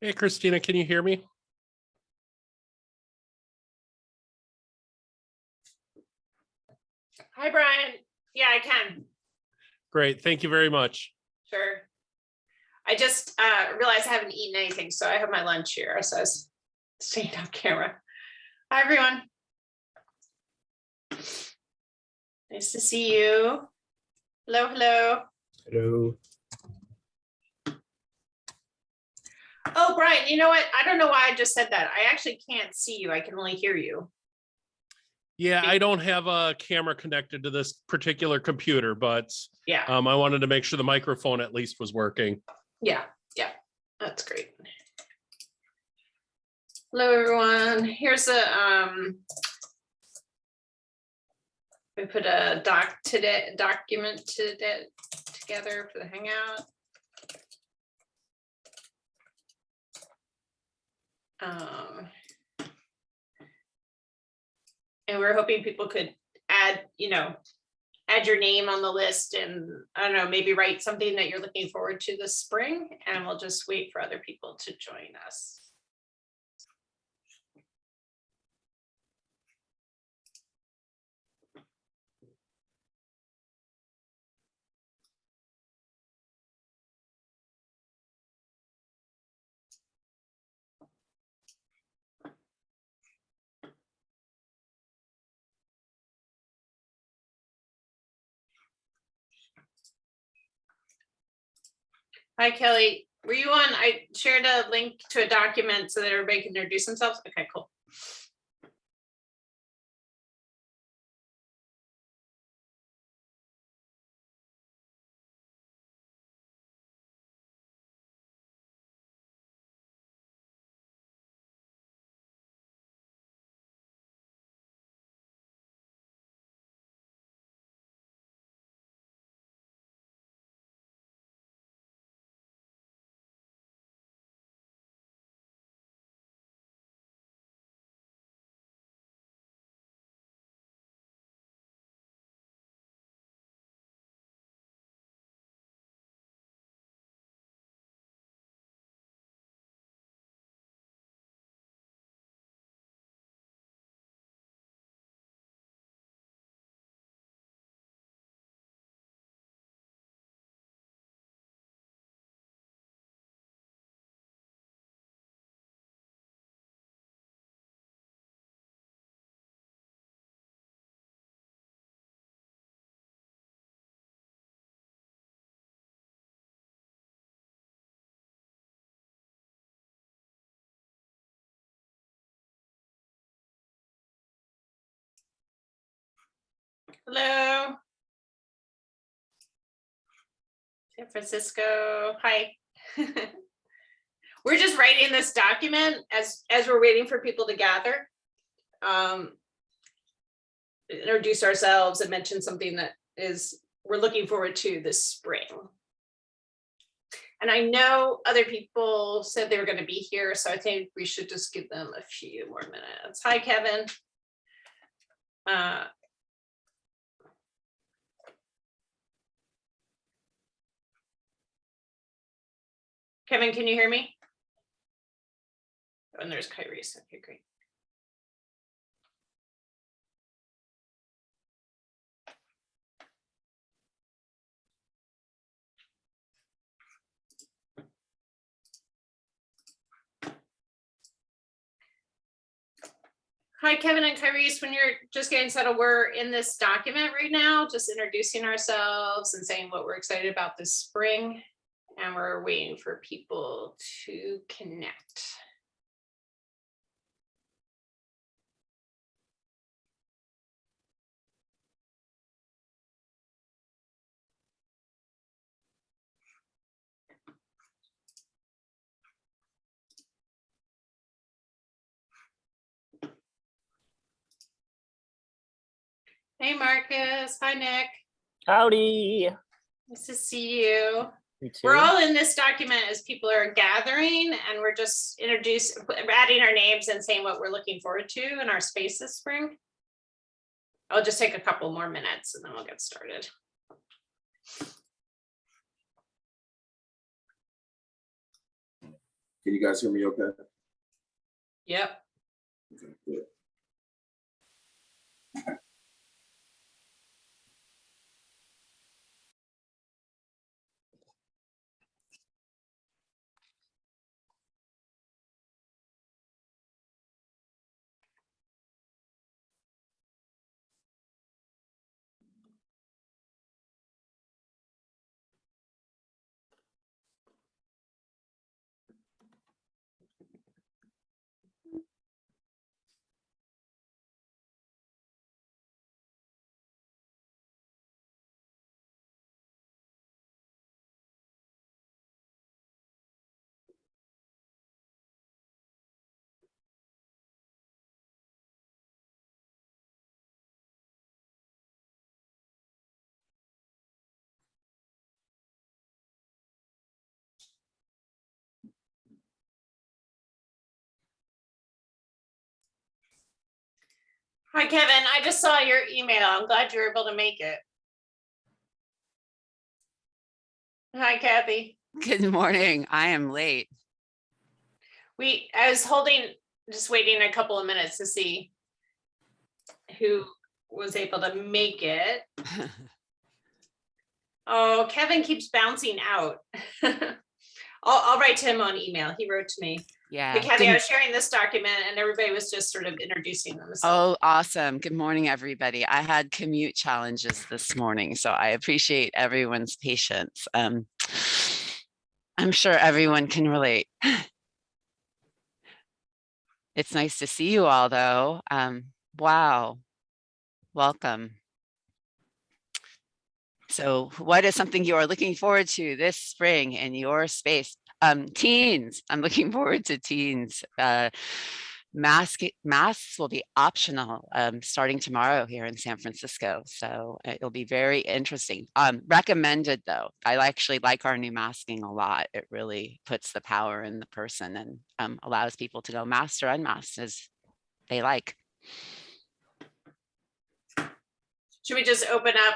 Hey, Christina, can you hear me? Hi, Brian. Yeah, I can. Great. Thank you very much. Sure. I just realized I haven't eaten anything, so I have my lunch here. So I was staying off camera. Hi, everyone. Nice to see you. Hello, hello. Hello. Oh, Brian, you know what? I don't know why I just said that. I actually can't see you. I can only hear you. Yeah, I don't have a camera connected to this particular computer, but Yeah. I wanted to make sure the microphone at least was working. Yeah. That's great. Hello, everyone. Here's a we put a document together for the Hangout. And we're hoping people could add your name on the list, and I don't know, maybe write something that you're looking forward to this spring, and we'll just wait for other people to join us. Hi, Kelly. Were you on? I shared a link to a document so that everybody can introduce themselves. Okay, cool. Hello. San Francisco. Hi. We're just writing this document as we're waiting for people to gather. Introduce ourselves and mention something that we're looking forward to this spring. And I know other people said they were going to be here, so I think we should just give them a few more minutes. Hi, Kevin. Kevin, can you hear me? Oh, and there's Kyrie's. Okay, great. Hi, Kevin and Kyrie's. When you're just getting settled, we're in this document right now, just introducing ourselves and saying what we're excited about this spring. And we're waiting for people to connect. Hey, Marcus. Hi, Nick. Howdy. Nice to see you. You too. We're all in this document as people are gathering, and we're just adding our names and saying what we're looking forward to in our space this spring. I'll just take a couple more minutes and then we'll get started. Can you guys hear me okay? Yep. Okay, good. Hi, Kevin. I just saw your email. I'm glad you were able to make it. Hi, Kathy. Good morning. I am late. I was just waiting a couple of minutes to see who was able to make it. Oh, Kevin keeps bouncing out. I'll write to him on email. He wrote to me. Yeah. But Kathy, I was sharing this document and everybody was just sort of introducing themselves. Oh, awesome. Good morning, everybody. I had commute challenges this morning, so I appreciate everyone's patience. I'm sure everyone can relate. It's nice to see you all, though. Wow. Welcome. So what is something you are looking forward to this spring in your space? Teens, I'm looking forward to teens. Masks will be optional starting tomorrow here in San Francisco. So it'll be very interesting. Recommended though. I actually like our new masking a lot. It really puts the power in the person and allows people to go masked or unmasked as they like. Should we just open up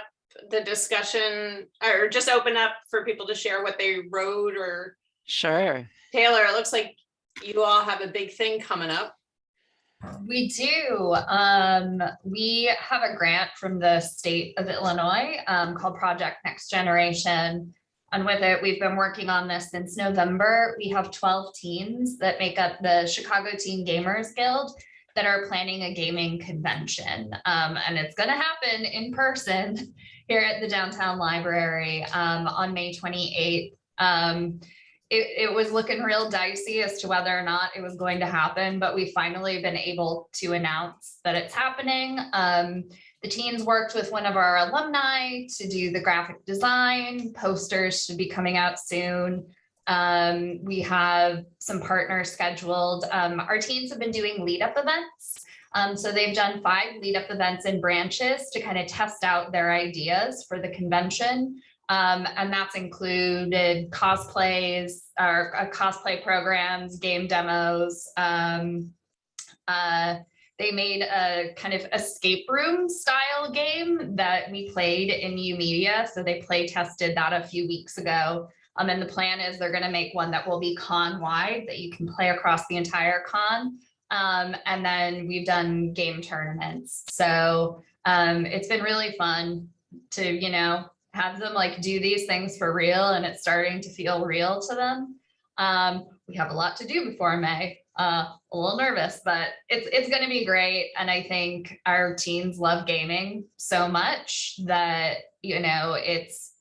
the discussion or just open up for people to share what they wrote? Or Sure. Taylor, it looks like you all have a big thing coming up. We do. We have a grant from the state of Illinois called Project Next Generation. And with it, we've been working on this since November. We have 12 teens that make up the Chicago Teen Gamers Guild that are planning a gaming convention. And it's going to happen in person here at the downtown library on May 28th. It was looking real dicey as to whether or not it was going to happen, but we finally been able to announce that it's happening. The teens worked with one of our alumni to do the graphic design. Posters should be coming out soon. We have some partners scheduled. Our teens have been doing lead up events. So they've done 5 lead up events in branches to kind of test out their ideas for the convention. And that's included cosplays or cosplay programs, game demos. They made a kind of escape room style game that we played in YOUmedia. So they play tested that a few weeks ago. And the plan is they're going to make one that will be con wide that you can play across the entire con. And then we've done game tournaments. So it's been really fun to, have them like do these things for real, and it's starting to feel real to them. We have a lot to do before May. A little nervous, but it's going to be great. And I think our teens love gaming so much that, it's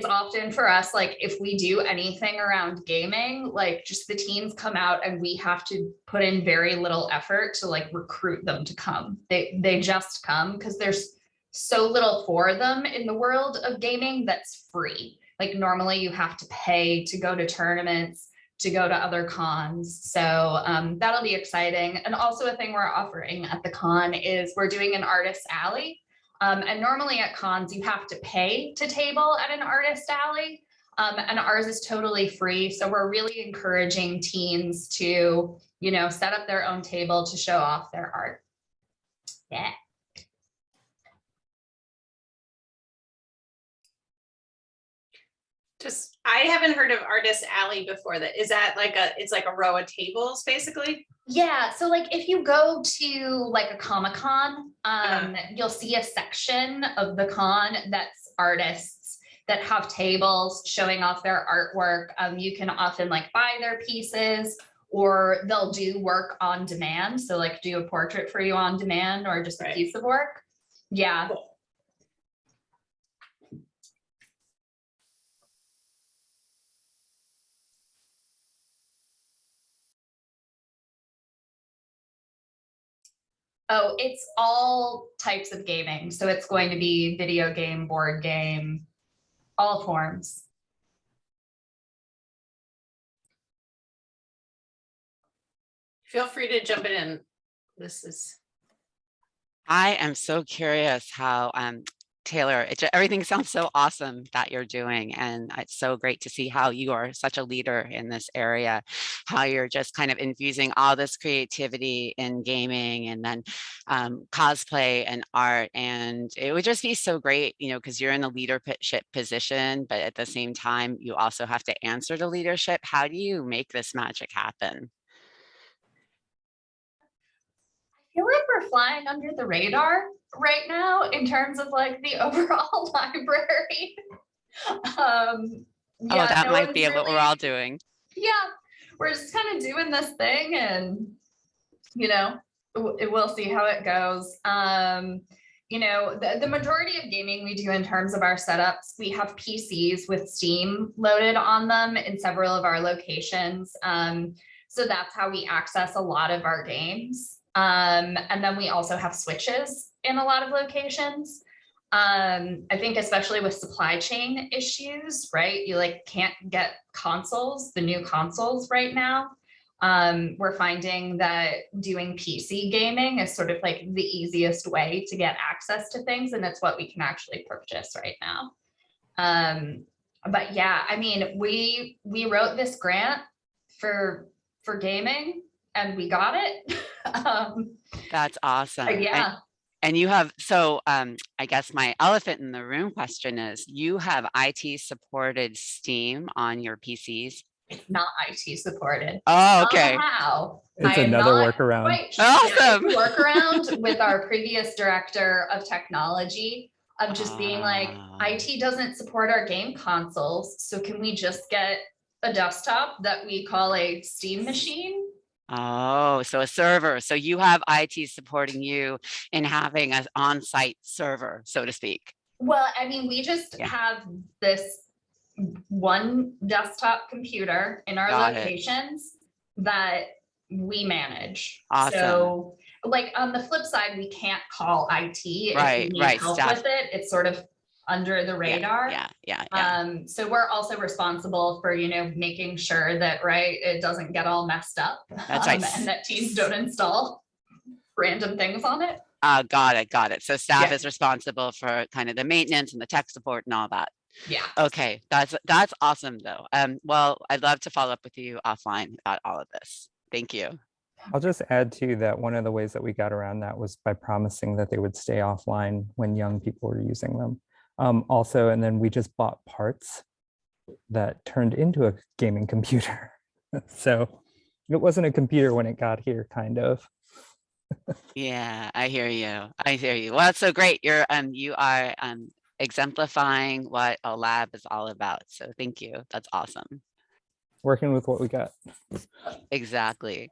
often for us, like if we do anything around gaming, like just the teens come out and we have to put in very little effort to like recruit them to come. They just come because there's so little for them in the world of gaming that's free. Like normally you have to pay to go to tournaments, to go to other cons. So that'll be exciting. And also a thing we're offering at the con is we're doing an artist alley. And normally at cons, you have to pay to table at an artist alley. And ours is totally free. So we're really encouraging teens to, set up their own table to show off their art. Yeah. Just I haven't heard of Artist Alley before. That is that like it's like a row of tables basically. Yeah, so like if you go to like a Comic-Con, you'll see a section of the con that's artists that have tables showing off their artwork. You can often like buy their pieces, or they'll do work on demand. So like do a portrait for you on demand, or just a Right. piece of work. Yeah. Cool. Oh, it's all types of gaming. So it's going to be video game, board game, all forms. Feel free to jump in. This is I am so curious how, Taylor, everything sounds so awesome that you're doing. And it's so great to see how you are such a leader in this area, how you're just kind of infusing all this creativity in gaming and then cosplay and art. And it would just be so great, you know, because you're in a leadership position, but at the same time, you also have to answer to leadership. How do you make this magic happen? I feel like we're flying under the radar right now in terms of like the overall library. Oh, that no might one's be what we're really- all doing. Yeah, we're just kind of doing this thing, and you know, we'll see how it goes. You know, the majority of gaming we do in terms of our setups, we have PCs with Steam loaded on them in several of our locations. So that's how we access a lot of our games. And then we also have switches in a lot of locations. I think especially with supply chain issues, right? You like can't get consoles, the new consoles right now. We're finding that doing PC gaming is sort of like the easiest way to get access to things, and it's what we can actually purchase right now. But yeah, I mean, we wrote this grant for gaming, and we got it. That's awesome. Yeah. And you have, so I guess my elephant in the room question is, you have IT supported Steam on your PCs? It's not IT supported. Oh, okay. Somehow, It's I am another not workaround. quite sure. Awesome. It's a workaround with our previous director of technology of just being like, Ah. IT doesn't support our game consoles, so can we just get a desktop that we call a Steam machine? Oh, so a server. So you have IT supporting you in having an on-site server, so to speak. Well, I mean, we just Yeah. have this one desktop computer in our Got it. locations that we manage. Awesome. So like on the flip side, we can't call IT if Right, we need right, help staff. with it. It's sort of under the radar. Yeah. So we're also responsible for, you know, making sure that, right, it doesn't get all messed up. That's right. And that teams don't install random things on it. Got it. So staff Yeah. is responsible for kind of the maintenance and the tech support and all that. Yeah. Okay, that's awesome though. Well, I'd love to follow up with you offline about all of this. Thank you. I'll just add to that, one of the ways that we got around that was by promising that they would stay offline when young people were using them. Also, and then we just bought parts that turned into a gaming computer. So it wasn't a computer when it got here, kind of. Yeah, I hear you. Well, that's so great. You are exemplifying what a lab is all about. So thank you. That's awesome. Working with what we got. Exactly.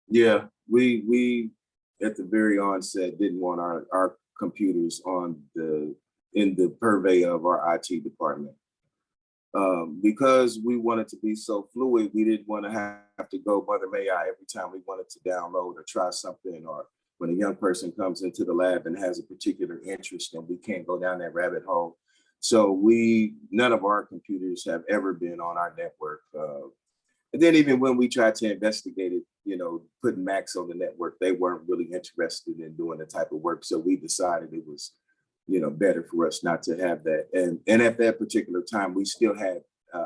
Yeah, we at the very onset didn't want our computers in the purvey of our IT department. Because we wanted to be so fluid, we didn't want to have to go mother may I every time we wanted to download or try something, or when a young person comes into the lab and has a particular interest and we can't go down that rabbit hole. So none of our computers have ever been on our network. And then even when we tried to investigate it, you know, putting Macs on the network, they weren't really interested in doing the type of work. So we decided it was, you know, better for us not to have that. And at that particular time, we still had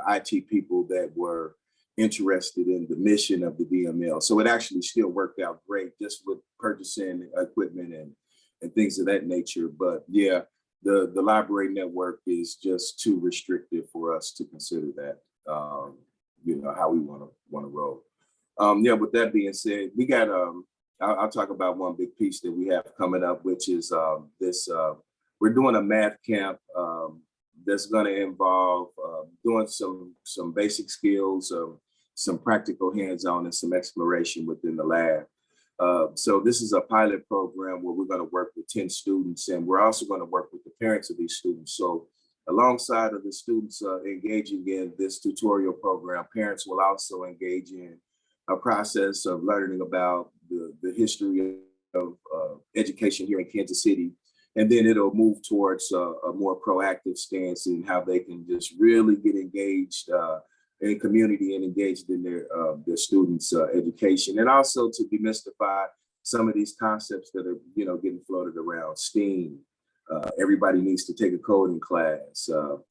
IT people that were interested in the mission of the DML. So it actually still worked out great just with purchasing equipment and things of that nature. But yeah, the library network is just too restrictive for us to consider that, you know, how we want to roll. Yeah, with that being said, we got, I'll talk about one big piece that we have coming up, which is we're doing a math camp that's going to involve doing some basic skills, some practical hands-on, and some exploration within the lab. So this is a pilot program where we're going to work with 10 students, and we're also going to work with the parents of these students. So alongside of the students engaging in this tutorial program, parents will also engage in a process of learning about the history of education here in Kansas City. And then it'll move towards a more proactive stance in how they can just really get engaged in community and engaged in their students' education, and also to demystify some of these concepts that are, you know, getting floated around. STEAM, everybody needs to take a coding class,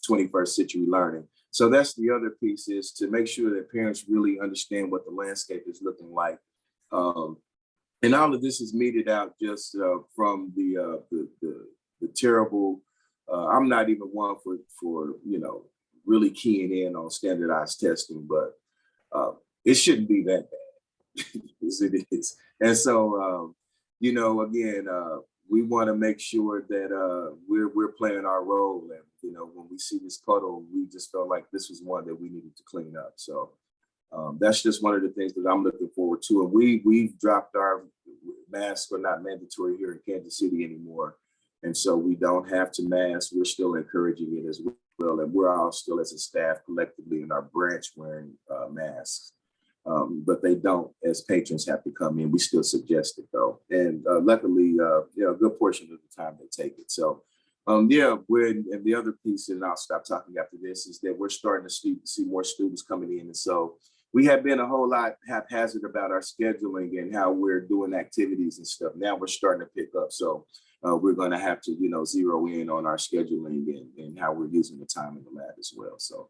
21st century learning. So that's the other piece, is to make sure that parents really understand what the landscape is looking like. And all of this is meted out just from the terrible. I'm not even one for you know, really keying in on standardized testing, but it shouldn't be that bad as it is. And so, you know, again, we want to make sure that we're playing our role. And, you know, when we see this puddle, we just felt like this was one that we needed to clean up. So that's just one of the things that I'm looking forward to. And we've dropped our masks are not mandatory here in Kansas City anymore. And so we don't have to mask. We're still encouraging it as well. And we're all still, as a staff, collectively in our branch wearing masks. But they don't, as patrons, have to come in. We still suggest it though. And luckily, you know, a good portion of the time they take it. So yeah, and the other piece, and I'll stop talking after this, is that we're starting to see more students coming in. And so we have been a whole lot haphazard about our scheduling and how we're doing activities and stuff. Now we're starting to pick up. So we're going to have to, you know, zero in on our scheduling and how we're using the time in the lab as well. So.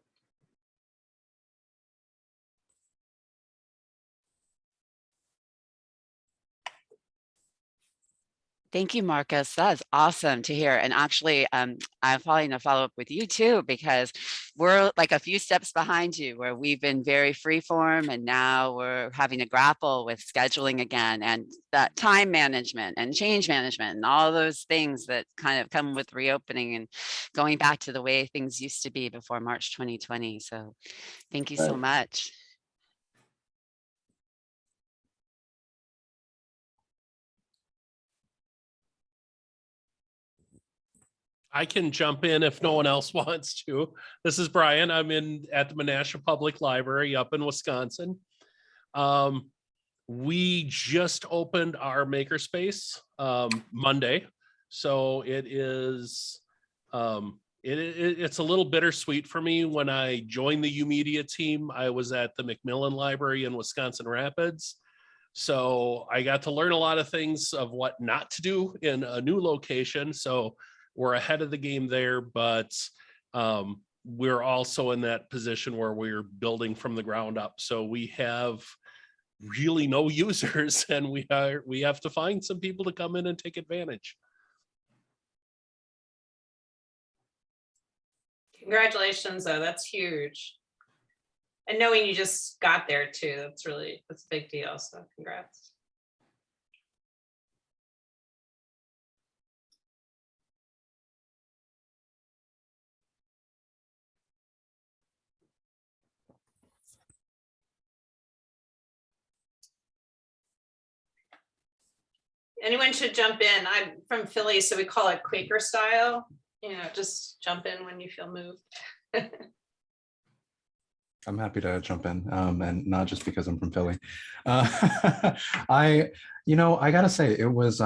Thank you, Marcus. That's awesome to hear. And actually, I'm probably going to follow up with you too, because we're like a few steps behind you, where we've been very freeform, and now we're having to grapple with scheduling again, and that time management and change management and all those things that kind of come with reopening and going back to the way things used to be before March 2020. So thank you so much. I can jump in if no one else wants to. This is Brian. I'm at the Menasha Public Library up in Wisconsin. We just opened our makerspace Monday, so it is it's a little bittersweet for me. When I joined the YOUmedia team, I was at the Macmillan Library in Wisconsin Rapids. So I got to learn a lot of things of what not to do in a new location. So we're ahead of the game there, but we're also in that position where we're building from the ground up. So we have really no users, and we have to find some people to come in and take advantage. Congratulations, though. That's huge. And knowing you just got there too, that's a big deal. So congrats. Anyone should jump in. I'm from Philly, so we call it Quaker style. You know, just jump in when you feel moved. I'm happy to jump in, and not just because I'm from Philly. I gotta say, it was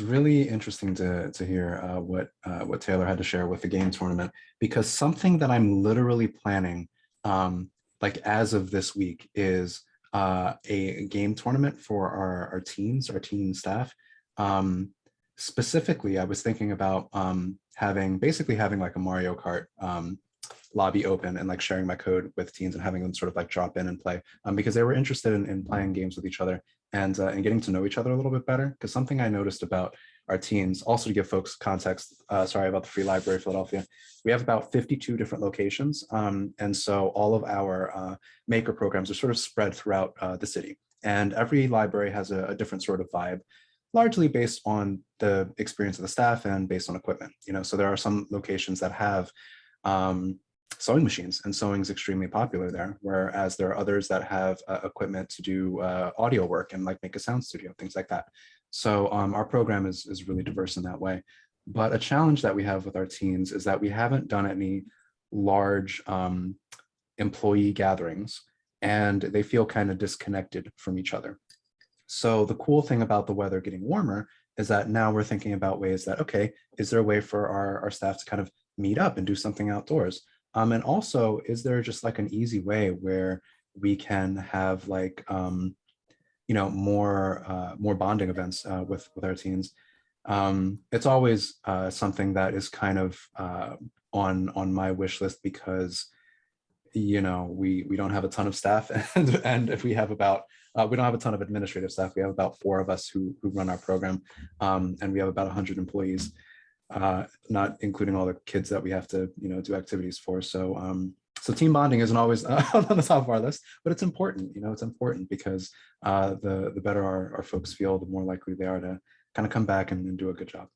really interesting to hear what Taylor had to share with the game tournament, because something that I'm literally planning, like as of this week, is a game tournament for our teams, our team staff. Specifically, I was thinking about having like a Mario Kart lobby open and like sharing my code with teens and having them sort of like drop in and play, because they were interested in playing games with each other and getting to know each other a little bit better. Because something I noticed about our teens. Also to give folks context, sorry about the Free Library of Philadelphia, we have about 52 different locations. And so all of our maker programs are sort of spread throughout the city. And every library has a different sort of vibe, largely based on the experience of the staff and based on equipment. So there are some locations that have sewing machines, and sewing is extremely popular there, whereas there are others that have equipment to do audio work and like make a sound studio, things like that. So our program is really diverse in that way. But a challenge that we have with our teens is that we haven't done any large employee gatherings, and they feel kind of disconnected from each other. So the cool thing about the weather getting warmer is that now we're thinking about ways that, okay, is there a way for our staff to kind of meet up and do something outdoors? And also, is there just like an easy way where we can have like, more bonding events with our teens? It's always something that is kind of on my wish list, because we don't have a ton of staff, and if we have about we don't have a ton of administrative staff. We have about 4 of us who run our program, and we have about 100 employees, not including all the kids that we have to do activities for. So so team bonding isn't always on the top of our list, but it's important. It's important because the better our folks feel, the more likely they are to kind of come back and do a good job.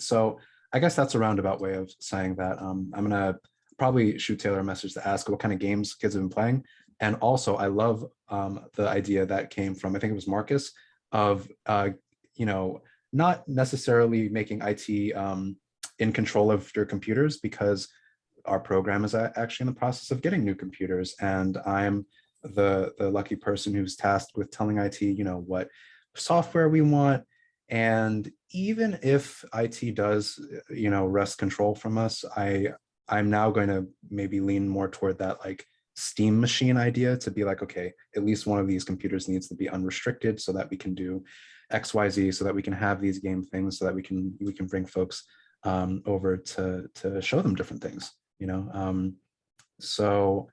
So I guess that's a roundabout way of saying that. I'm gonna probably shoot Taylor a message to ask what kind of games kids have been playing. And also, I love the idea that came from, I think it was Marcus, of not necessarily making IT in control of your computers, because our program is actually in the process of getting new computers, and I'm the lucky person who's tasked with telling IT, what software we want. And even if IT does, wrest control from us, I'm now going to maybe lean more toward that like Steam machine idea, to be like, okay, at least one of these computers needs to be unrestricted so that we can do XYZ, so that we can have these game things, so that we can bring folks over to show them different things, so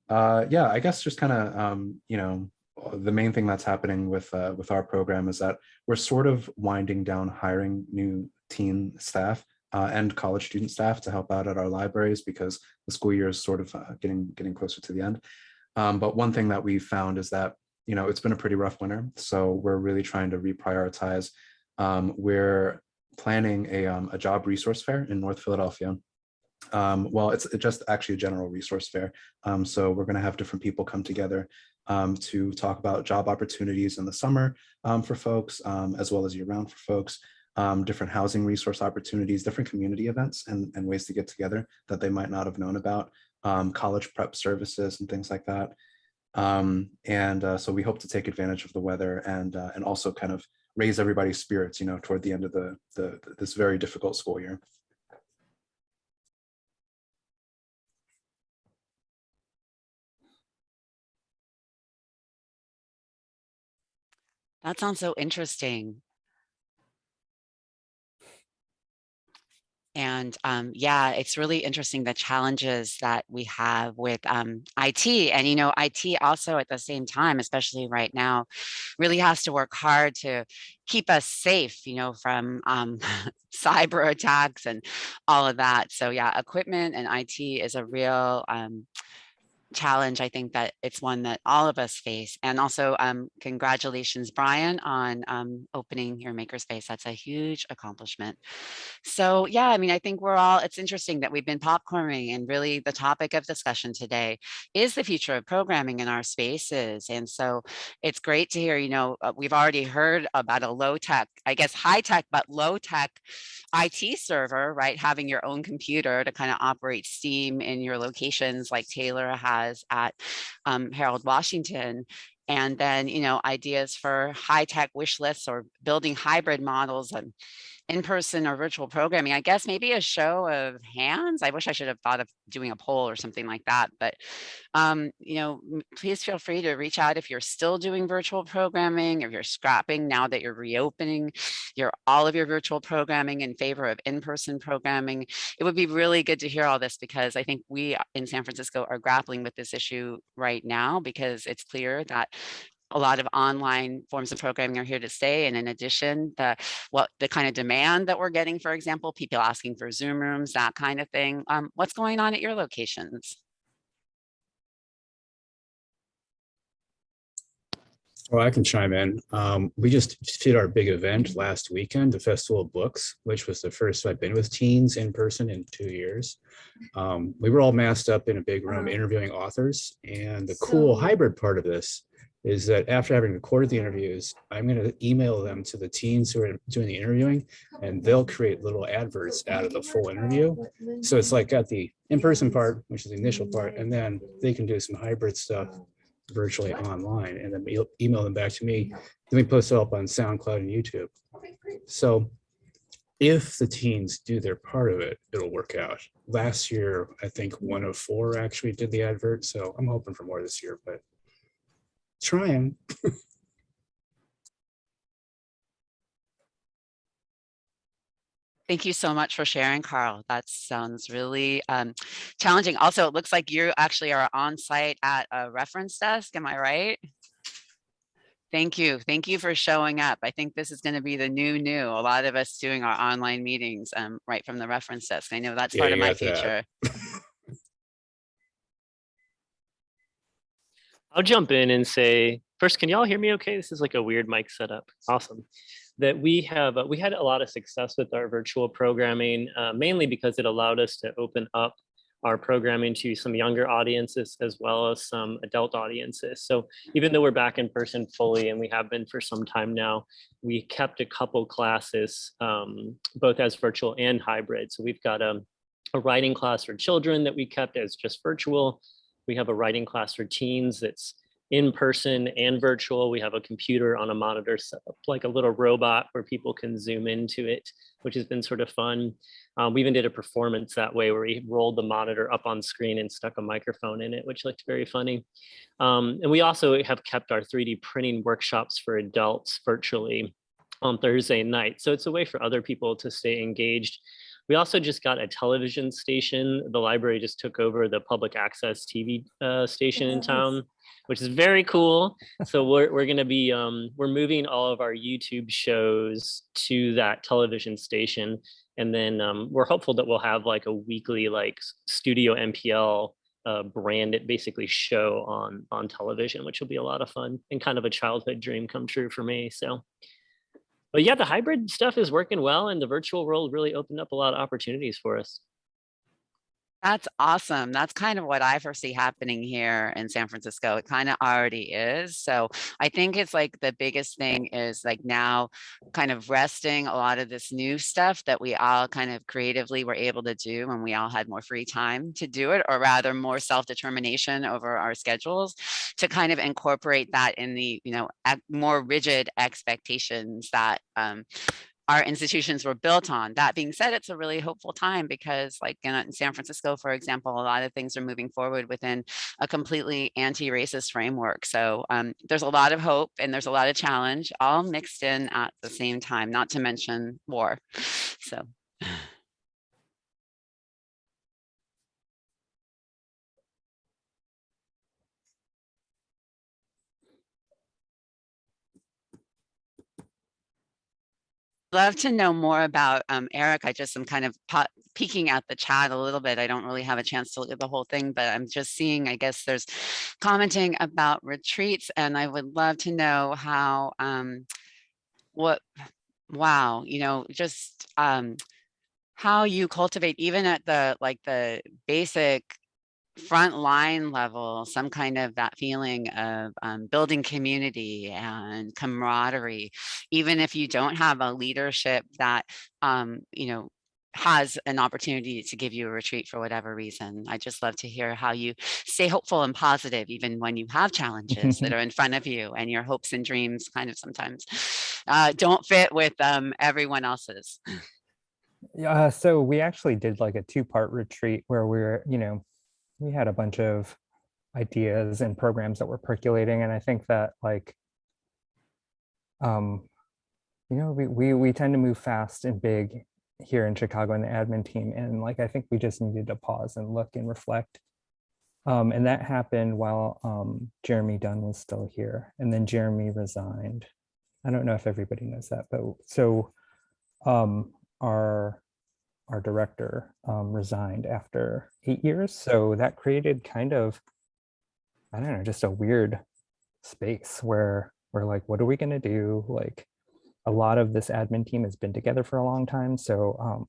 yeah, I guess just kind of the main thing that's happening with our program is that we're sort of winding down hiring new teen staff and college student staff to help out at our libraries, because the school year is sort of getting closer to the end. But one thing that we found is that it's been a pretty rough winter, so we're really trying to reprioritize. We're planning a job resource fair in North Philadelphia. Well, it's just actually a general resource fair. So we're going to have different people come together to talk about job opportunities in the summer for folks, as well as year-round for folks, different housing resource opportunities, different community events and ways to get together that they might not have known about, college prep services and things like that. So we hope to take advantage of the weather and also kind of raise everybody's spirits, toward the end of this very difficult school year. That sounds so interesting. And yeah, it's really interesting, the challenges that we have with IT. And, IT also at the same time, especially right now, really has to work hard to keep us safe, from cyber attacks and all of that. So yeah, equipment and IT is a real challenge. I think that it's one that all of us face. And also congratulations, Brian, on opening your makerspace. That's a huge accomplishment. So yeah, I think it's interesting that we've been popcorning, and really the topic of discussion today is the future of programming in our spaces. And so it's great to hear, we've already heard about a low tech, I guess high tech, but low tech IT server, right? Having your own computer to kind of operate Steam in your locations, like Taylor has at Harold Washington. And then, ideas for high tech wish lists or building hybrid models and in-person or virtual programming. I guess maybe a show of hands. I wish I should have thought of doing a poll or something like that. But, please feel free to reach out if you're still doing virtual programming, if you're scrapping now that you're reopening all of your virtual programming in favor of in-person programming. It would be really good to hear all this, because I think we in San Francisco are grappling with this issue right now, because it's clear that a lot of online forms of programming are here to stay. And in addition, the kind of demand that we're getting, for example, people asking for Zoom rooms, that kind of thing. What's going on at your locations? Well, I can chime in. We just did our big event last weekend, the Festival of Books, which was the first I've been with teens in person in 2 years. We were all masked up in a big room interviewing authors. And the cool hybrid part of this is that after having recorded the interviews, I'm going to email them to the teens who are doing the interviewing, and they'll create little adverts out of the full interview. So it's like got the in-person part, which is the initial part, and then they can do some hybrid stuff virtually online, and then email them back to me. Then we post it up on SoundCloud and YouTube. So if the teens do their part of it, it'll work out. Last year, I think 1 of 4 actually did the advert. So I'm hoping for more this year, but trying. Thank you so much for sharing, Carl. That sounds really challenging. Also, it looks like you actually are on site at a reference desk. Am I right? Thank you. Thank you for showing up. I think this is going to be the new. A lot of us doing our online meetings right from the reference desk. I know that's part of my future. I'll jump in and say, first, can y'all hear me okay? This is like a weird mic setup. Awesome. That we had a lot of success with our virtual programming, mainly because it allowed us to open up our programming to some younger audiences as well as some adult audiences. So even though we're back in person fully, and we have been for some time now, we kept a couple classes, both as virtual and hybrid. So we've got a writing class for children that we kept as just virtual. We have a writing class for teens that's in person and virtual. We have a computer on a monitor set up like a little robot where people can zoom into it, which has been sort of fun. We even did a performance that way where we rolled the monitor up on screen and stuck a microphone in it, which looked very funny. And we also have kept our 3D printing workshops for adults virtually on Thursday night. So it's a way for other people to stay engaged. We also just got a television station. The library just took over the public access TV station in town, which is very cool. So we're going to be, we're moving all of our YouTube shows to that television station. And then we're hopeful that we'll have like a weekly like Studio MPL branded basically show on television, which will be a lot of fun and kind of a childhood dream come true for me. So. But yeah, the hybrid stuff is working well, and the virtual world really opened up a lot of opportunities for us. That's awesome. That's kind of what I foresee happening here in San Francisco. It kind of already is. So I think it's like the biggest thing is like now kind of resting a lot of this new stuff that we all kind of creatively were able to do when we all had more free time to do it, or rather more self-determination over our schedules, to kind of incorporate that in the, more rigid expectations that our institutions were built on. That being said, it's a really hopeful time because like in San Francisco, for example, a lot of things are moving forward within a completely anti-racist framework. So there's a lot of hope and there's a lot of challenge all mixed in at the same time, not to mention war. So. Love to know more about Eric. I just am kind of peeking at the chat a little bit. I don't really have a chance to look at the whole thing, but I'm just seeing, I guess there's commenting about retreats, and I would love to know how, just how you cultivate even at the basic front line level, some kind of that feeling of building community and camaraderie, even if you don't have a leadership that, has an opportunity to give you a retreat for whatever reason. I just love to hear how you stay hopeful and positive, even when you have challenges that are in front of you and your hopes and dreams kind of sometimes don't fit with everyone else's. Yeah, so we actually did like a 2-part retreat where we had a bunch of ideas and programs that were percolating. And I think that like, we tend to move fast and big here in Chicago in the admin team. And like, I think we just needed to pause and look and reflect And that happened while Jeremy Dunn was still here, and then Jeremy resigned. I don't know if everybody knows that, but so our director resigned after 8 years. So that created kind of, I don't know, just a weird space where we're like, what are we going to do? Like, a lot of this admin team has been together for a long time. So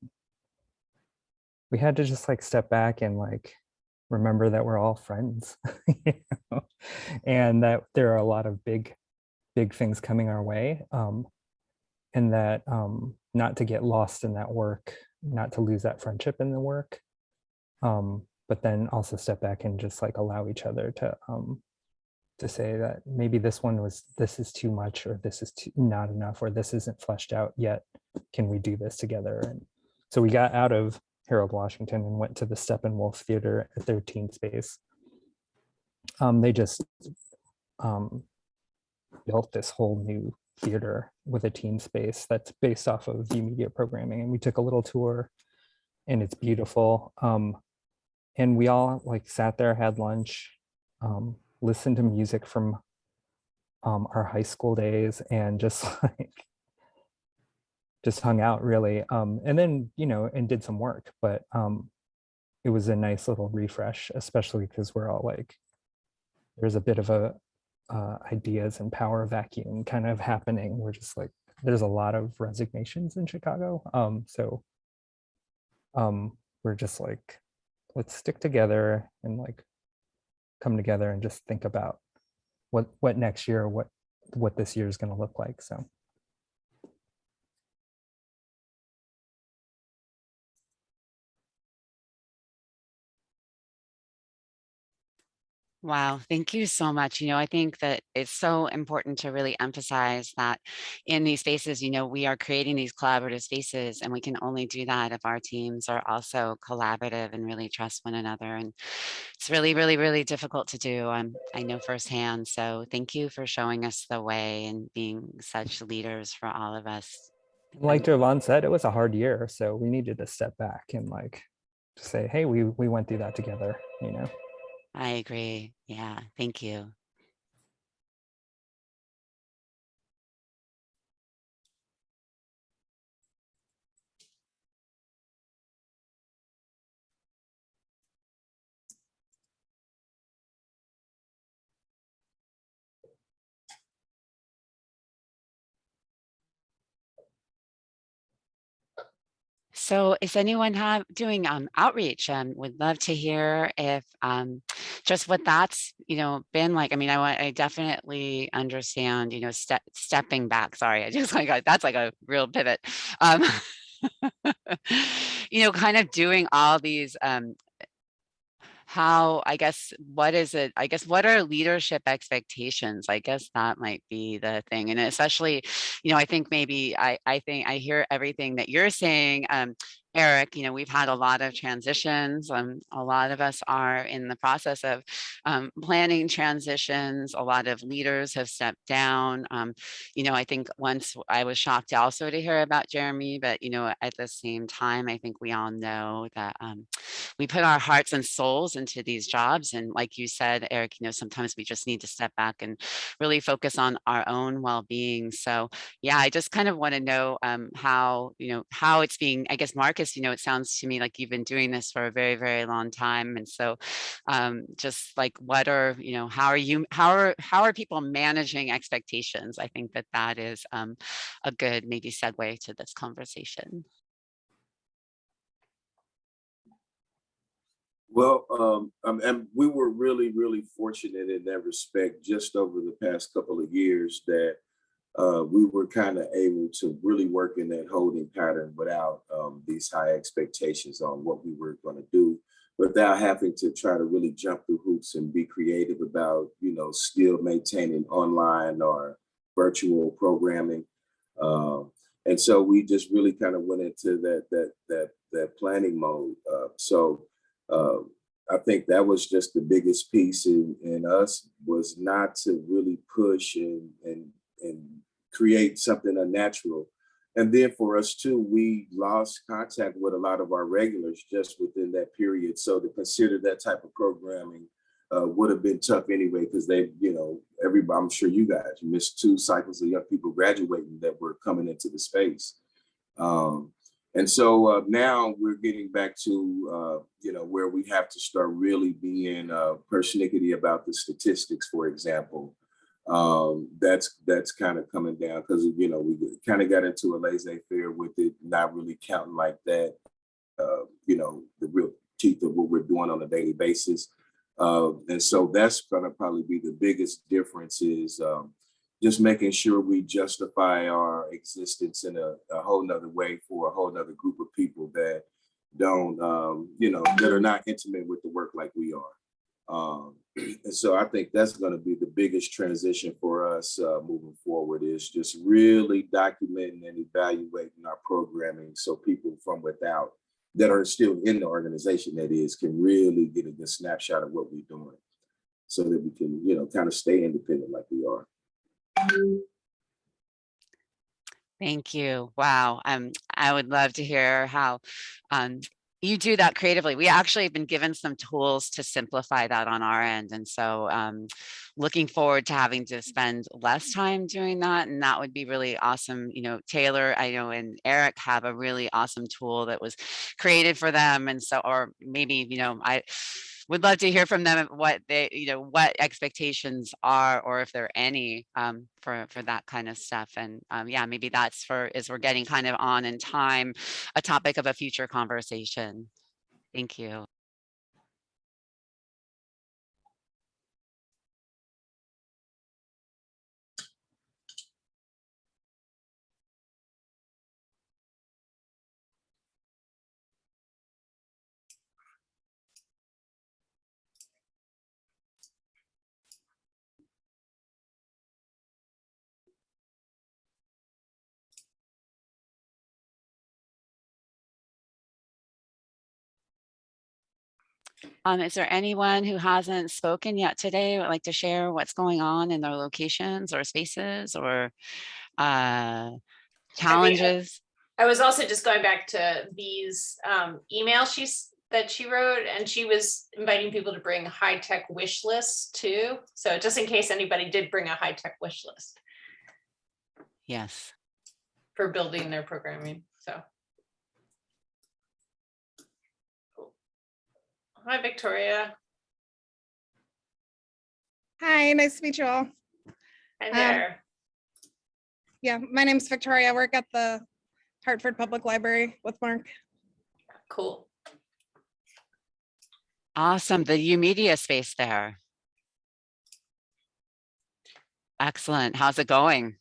we had to just like step back and like remember that we're all friends, you know? And that there are a lot of big things coming our way, and that not to get lost in that work, not to lose that friendship in the work, but then also step back and just like allow each other to say that maybe this is too much, or this is not enough, or this isn't fleshed out yet. Can we do this together? And so we got out of Harold Washington and went to the Steppenwolf Theater at their teen space. They just built this whole new theater with a teen space that's based off of YOUmedia programming, and we took a little tour, and it's beautiful. And we all like sat there, had lunch, listened to music from our high school days, and just like just hung out really, and then, you know, and did some work. But it was a nice little refresh, especially because we're all like, there's a bit of a ideas and power vacuum kind of happening. We're just like, there's a lot of resignations in Chicago. So we're just like, let's stick together and like come together and just think about what next year, what this year is going to look like. So. Wow, thank you so much. I think that it's so important to really emphasize that in these spaces, we are creating these collaborative spaces, and we can only do that if our teams are also collaborative and really trust one another. And it's really, really, really difficult to do. I know firsthand. So thank you for showing us the way and being such leaders for all of us. Like Jovan said, it was a hard year, so we needed to step back and like to say, hey, we went through that together, you know. I agree. Yeah, thank you. So is anyone doing outreach? Would love to hear if just what that's been like. I mean, I definitely understand stepping back. Sorry, I just like that's like a real pivot. Kind of doing all these how, I guess, what is it? I guess, what are leadership expectations? I guess that might be the thing. And especially, I think maybe I think I hear everything that you're saying, Eric. We've had a lot of transitions. A lot of us are in the process of planning transitions. A lot of leaders have stepped down. I think once I was shocked also to hear about Jeremy, but at the same time, I think we all know that we put our hearts and souls into these jobs. And like you said, Eric, sometimes we just need to step back and really focus on our own well-being. So yeah, I just kind of want to know how it's being, I guess, Marcus, it sounds to me like you've been doing this for a very, very long time. And so just like, what are, how are people managing expectations? I think that is a good maybe segue to this conversation. Well, and we were really, really fortunate in that respect, just over the past couple of years, that we were kind of able to really work in that holding pattern without these high expectations on what we were going to do, without having to try to really jump through hoops and be creative about, still maintaining online or virtual programming. And so we just really kind of went into that planning mode. I think that was just the biggest piece in us, was not to really push and create something unnatural. And then for us too, we lost contact with a lot of our regulars just within that period. So to consider that type of programming would have been tough anyway, because they, everybody, I'm sure you guys missed 2 cycles of young people graduating that were coming into the space. And so now we're getting back to, where we have to start really being persnickety about the statistics, for example. That's kind of coming down because, we kind of got into a laissez-faire with it, not really counting like that, the real teeth of what we're doing on a daily basis. And so that's going to probably be the biggest difference is just making sure we justify our existence in a whole nother way for a whole nother group of people that don't, that are not intimate with the work like we are. And so I think that's going to be the biggest transition for us moving forward is just really documenting and evaluating our programming so people from without that are still in the organization, that is, can really get a good snapshot of what we're doing so that we can, kind of stay independent like we are. Thank you. Wow. I would love to hear how you do that creatively. We actually have been given some tools to simplify that on our end. And so looking forward to having to spend less time doing that. And that would be really awesome. Taylor, I know, and Eric have a really awesome tool that was created for them. And so, or maybe, I would love to hear from them what they, what expectations are, or if there are any for that kind of stuff. And yeah, maybe that's as we're getting kind of on in time, a topic of a future conversation. Thank you. Is there anyone who hasn't spoken yet today would like to share what's going on in their locations or spaces or challenges? I was also just going back to V's email that she wrote, and she was inviting people to bring high-tech wish lists too. So just in case anybody did bring a high-tech wish list. Yes. For building their programming, so. Hi, Victoria. Hi, nice to meet you all. Hi there. Yeah, my name's Victoria. I work at the Hartford Public Library with Mark. Cool. Awesome. The YOUmedia space there. Excellent. How's it going?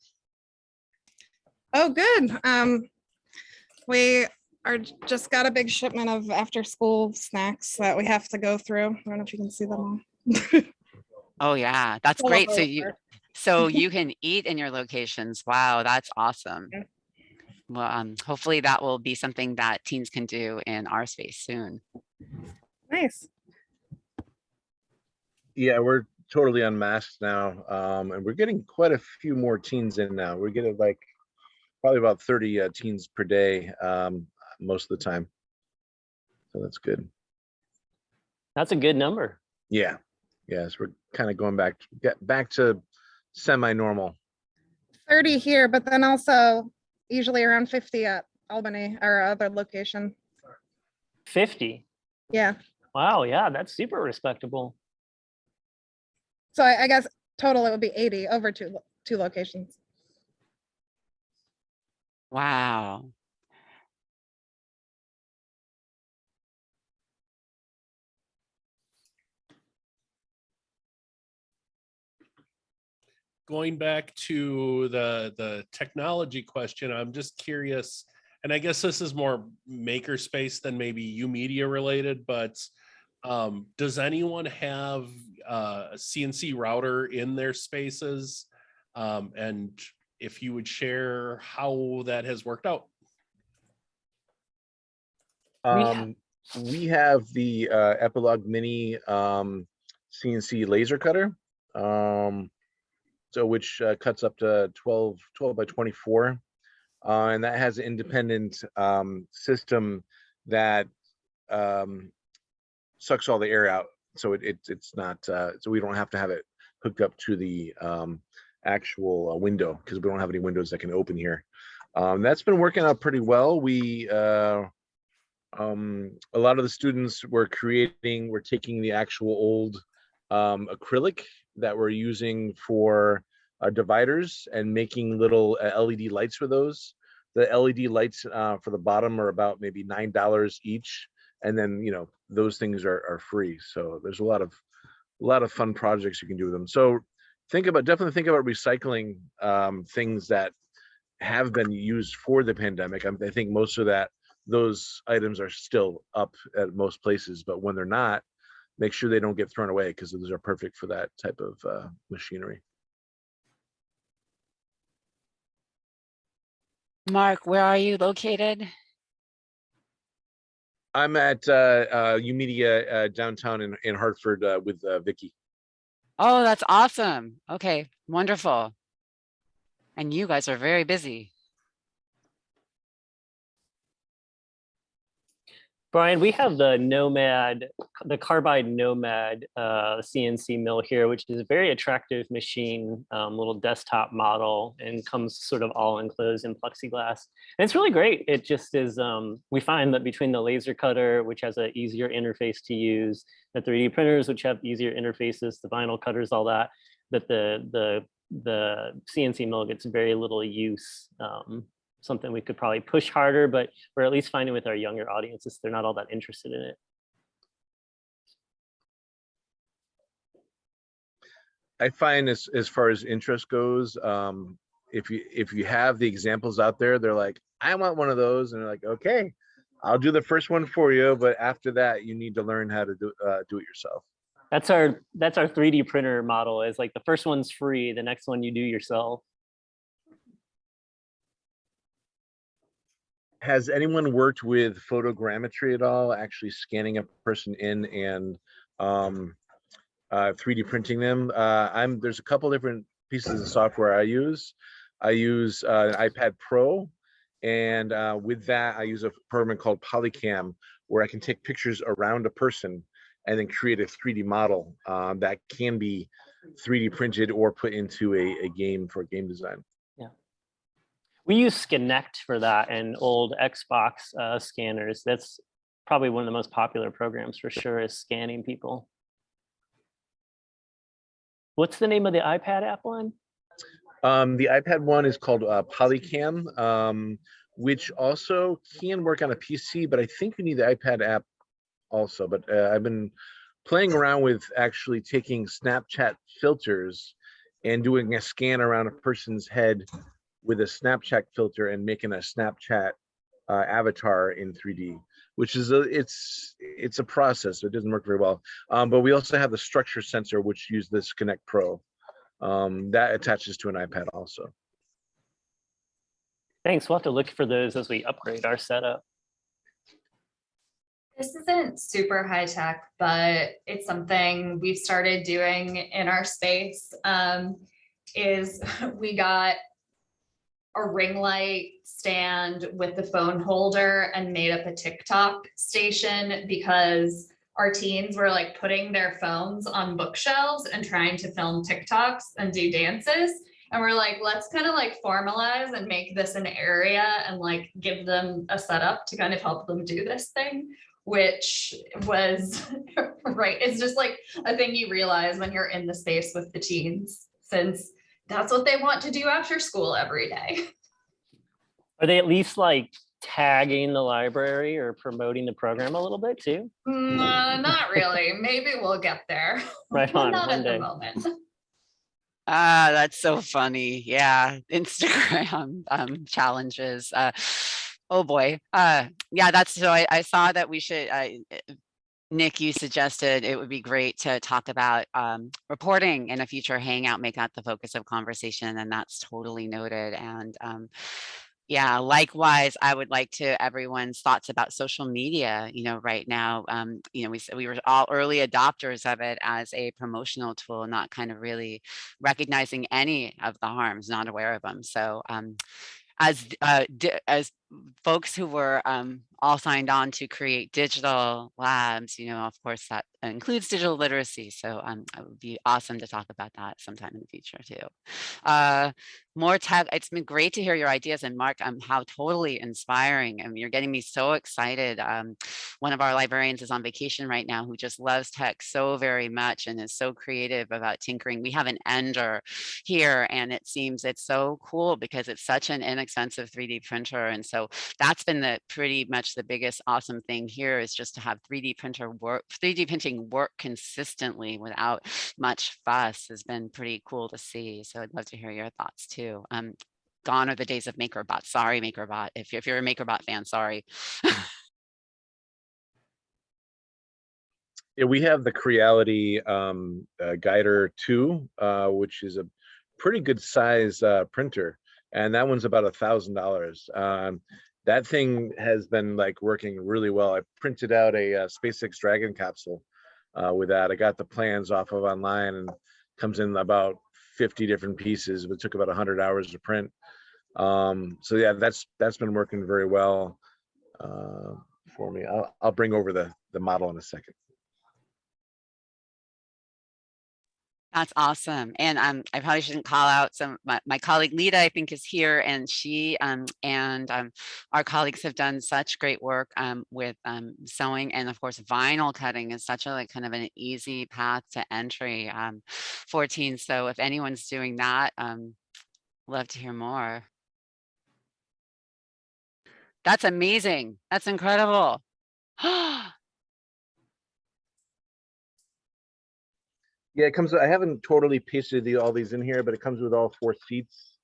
Oh, good. We just got a big shipment of after school snacks that we have to go through. I don't know if you can see them all. Oh yeah, that's great. So you can eat in your locations. Wow, that's awesome. Yeah. Well, hopefully that will be something that teens can do in our space soon. Nice. Yeah, we're totally unmasked now, and we're getting quite a few more teens in now. We're getting like probably about 30 teens per day most of the time, so that's good. That's a good number. Yeah, yes, we're kind of going back to semi-normal. 30 here, but then also usually around 50 at Albany, our other location. 50. Yeah. Wow. Yeah, that's super respectable. So I guess total it would be 80 over two locations. Wow. Going back to the technology question, I'm just curious, and I guess this is more makerspace than maybe YOUmedia related, but does anyone have a CNC router in their spaces? And if you would share how that has worked out. We have the Epilogue Mini CNC laser cutter, so which cuts up to 12 by 24, and that has an independent system that sucks all the air out So it's not, so we don't have to have it hooked up to the actual window, because we don't have any windows that can open here. That's been working out pretty well. A lot of the students were taking the actual old acrylic that we're using for dividers and making little LED lights for those. The LED lights for the bottom are about maybe $9 each, and then those things are free. So there's a lot of fun projects you can do with them. So definitely think about recycling things that have been used for the pandemic. I think most of those items are still up at most places, but when they're not, make sure they don't get thrown away, because those are perfect for that type of machinery. Mark, where are you located? I'm at YOUmedia downtown in Hartford with Vicky. Oh, that's awesome. Okay, wonderful. And you guys are very busy. Brian, we have the Carbide Nomad CNC mill here, which is a very attractive machine, little desktop model, and comes sort of all enclosed in plexiglass. And it's really great. It just is, we find that between the laser cutter, which has an easier interface to use, the 3D printers, which have easier interfaces, the vinyl cutters, all that, that the CNC mill gets very little use. Something we could probably push harder, but we're at least finding with our younger audiences, they're not all that interested in it. I find as far as interest goes, if you have the examples out there, they're like, I want one of those, and they're like, okay, I'll do the first one for you, but after that, you need to learn how to do it yourself. That's our 3D printer model. Is like the first one's free, the next one you do yourself. Has anyone worked with photogrammetry at all, actually scanning a person in and 3D printing them? There's a couple different pieces of software I use. I use an iPad Pro, and with that, I use a program called Polycam, where I can take pictures around a person and then create a 3D model that can be 3D printed or put into a game for game design. We use Skinect for that, and old Xbox scanners. That's probably one of the most popular programs for sure, is scanning people. What's the name of the iPad app one? The iPad one is called Polycam, which also can work on a PC, but I think you need the iPad app also. But I've been playing around with actually taking Snapchat filters and doing a scan around a person's head with a Snapchat filter and making a Snapchat avatar in 3D, which is it's a process. So it doesn't work very well. But we also have the structure sensor, which use this Connect Pro. That attaches to an iPad also. Thanks. We'll have to look for those as we upgrade our setup. This isn't super high tech, but it's something we've started doing in our space. Is we got a ring light stand with the phone holder and made up a TikTok station, because our teens were like putting their phones on bookshelves and trying to film TikToks and do dances. And we're like, let's kind of like formalize and make this an area and like give them a setup to kind of help them do this thing, which was right. It's just like a thing you realize when you're in the space with the teens, since that's what they want to do after school every day. Are they at least like tagging the library or promoting the program a little bit too? Not really. Maybe we'll get there. Right on. Not One at day. the moment. That's so funny. Yeah, Instagram challenges. Oh boy. Yeah, that's so I saw that we should Nick, you suggested it would be great to talk about reporting in a future Hangout, make that the focus of conversation, and that's totally noted. And yeah, likewise, I would like to everyone's thoughts about social media. Right now, we were all early adopters of it as a promotional tool, not kind of really recognizing any of the harms, not aware of them. So as folks who were all signed on to create digital labs, of course, that includes digital literacy. So it would be awesome to talk about that sometime in the future too. More tech. It's been great to hear your ideas, and Mark, how totally inspiring. I mean, you're getting me so excited. One of our librarians is on vacation right now who just loves tech so very much and is so creative about tinkering. We have an Ender here, and it seems it's so cool because it's such an inexpensive 3D printer. And so that's been pretty much the biggest awesome thing here, is just to have 3D printing work consistently without much fuss has been pretty cool to see. So I'd love to hear your thoughts too. Gone are the days of MakerBot. Sorry, MakerBot. If you're a MakerBot fan, sorry. Yeah, we have the Creality Guider 2, which is a pretty good size printer, and that one's about $1,000. That thing has been like working really well. I printed out a SpaceX Dragon capsule with that. I got the plans off of online, and comes in about 50 different pieces, but it took about 100 hours to print. So yeah, that's been working very well for me. I'll bring over the model in a second. That's awesome. And I probably shouldn't call out my colleague Lita, I think, is here, and she and our colleagues have done such great work with sewing, and of course vinyl cutting is such a kind of an easy path to entry for teens. So if anyone's doing that, love to hear more. That's amazing. That's incredible. Yeah, it comes. I haven't totally pasted all these in here, but it comes with all 4 seats.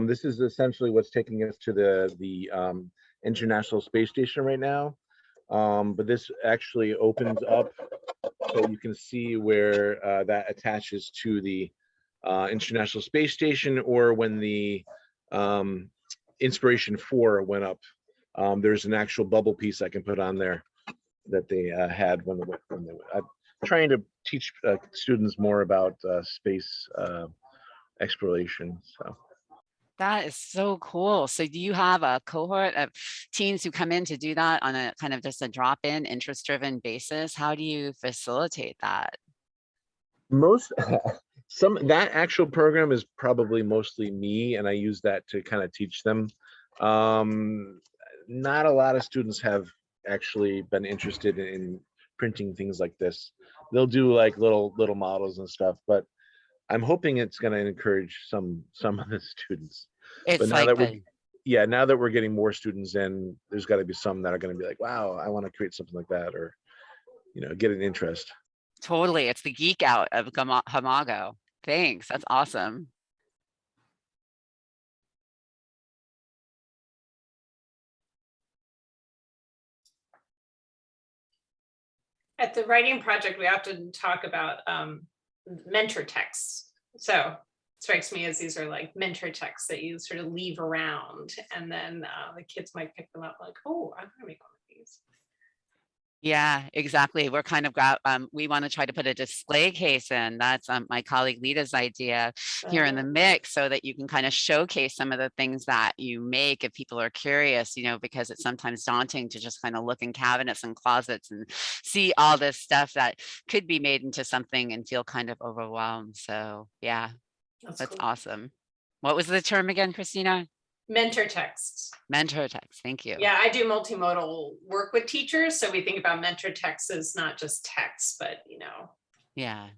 This is essentially what's taking us to the International Space Station right now. But this actually opens up so you can see where that attaches to the International Space Station, or when the Inspiration 4 went up. There's an actual bubble piece I can put on there that they had when they went. I'm trying to teach students more about space exploration. So that is so cool. So do you have a cohort of teens who come in to do that on a kind of just a drop-in, interest-driven basis? How do you facilitate that? most that actual program is probably mostly me, and I use that to kind of teach them. Not a lot of students have actually been interested in printing things like this. They'll do like little models and stuff, but I'm hoping it's going to encourage some of the students. It's But now like that now that we're getting more students in, there's got to be some that are going to be like, wow, I want to create something like that, or get an interest. totally, it's the geek out of Hamago. Thanks, that's awesome. At the writing project, we often talk about mentor texts. So strikes me as these are like mentor texts that you sort of leave around, and then the kids might pick them up like, oh, I'm gonna make one of these. Yeah, exactly. We're kind of we want to try to put a display case in. That's my colleague Lita's idea here in the mix, so that you can kind of showcase some of the things that you make if people are curious, because it's sometimes daunting to just kind of look in cabinets and closets and see all this stuff that could be made into something and feel kind of overwhelmed. So yeah, that's cool. awesome. What was the term again, Christina? Mentor texts. Mentor text. Thank you. Yeah, I do multimodal work with teachers, so we think about mentor texts as not just text, but Yeah,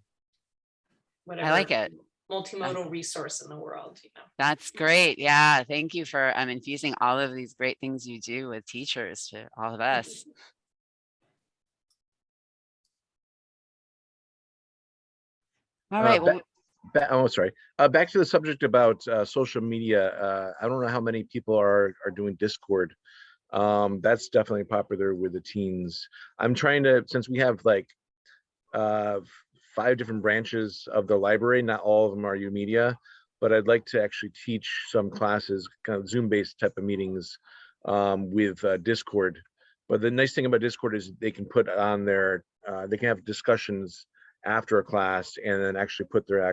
whatever. I like it. Multimodal resource in the world. That's great. Yeah, thank you for infusing all of these great things you do with teachers to all of us. All right. Well, Oh, sorry. Back to the subject about social media. I don't know how many people are doing Discord. That's definitely popular with the teens. I'm trying to, since we have like 5 different branches of the library, not all of them are YOUmedia, but I'd like to actually teach some classes, kind of Zoom-based type of meetings with Discord. But the nice thing about Discord is they can put on they can have discussions after a class, and then actually put their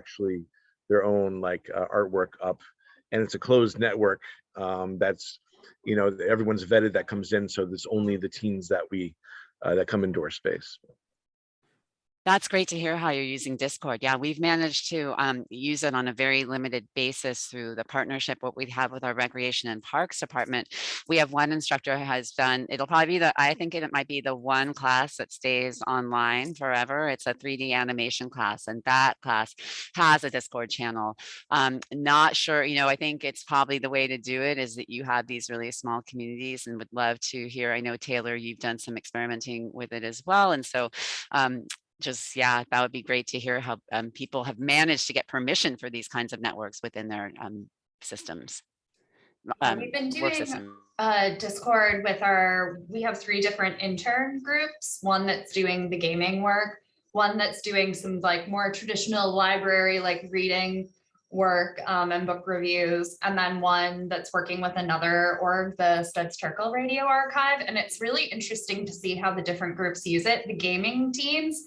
own like artwork up, and it's a closed network that's you know, everyone's vetted that comes in. So there's only the teens that we that come into our space. That's great to hear how you're using Discord. Yeah, we've managed to use it on a very limited basis through the partnership, what we have with our Recreation and Parks Department. We have one instructor who has done, it'll probably be I think it might be the one class that stays online forever. It's a 3D animation class, and that class has a Discord channel. Not sure, you know, I think it's probably the way to do it is that you have these really small communities, and would love to hear, I know Taylor, you've done some experimenting with it as well. And so just, yeah, that would be great to hear how people have managed to get permission for these kinds of networks within their systems. We've been Work doing system. Discord with we have 3 different intern groups, one that's doing the gaming work, one that's doing some like more traditional library, like reading work and book reviews, and then one that's working with another org, the Studs Terkel Radio Archive. And it's really interesting to see how the different groups use it. The gaming teams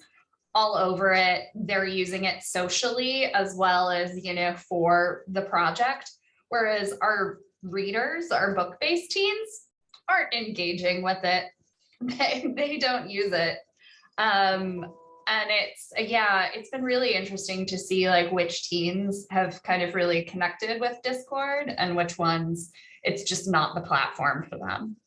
all over it, they're using it socially as well as, you know, for the project. Whereas our readers, our book-based teens aren't engaging with it. They don't use it. And it's been really interesting to see like which teens have kind of really connected with Discord and which ones it's just not the platform for them.